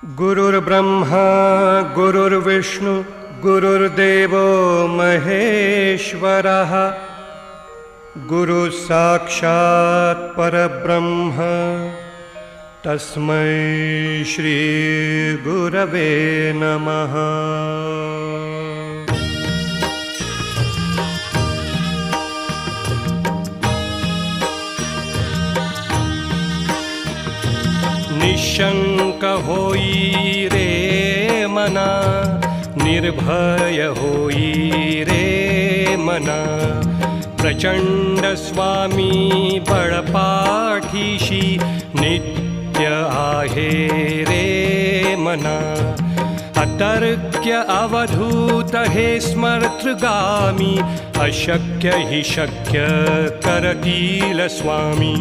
गुरुर्ब्रह्मा गुरुर्विष्णु गुरुर्देवो महेश्वरः गुरु साक्षात् परब्रह्म तस्मै श्री गुरवे नमः। निशंक होई रे मना, निर्भय होई रे मना, प्रचंड स्वामी बळपाठीशी नित्य आहे रे मना। अतर्क्य अवधूत हे स्मर्तृगामी, अशक्य हि शक्य करतील स्वामी।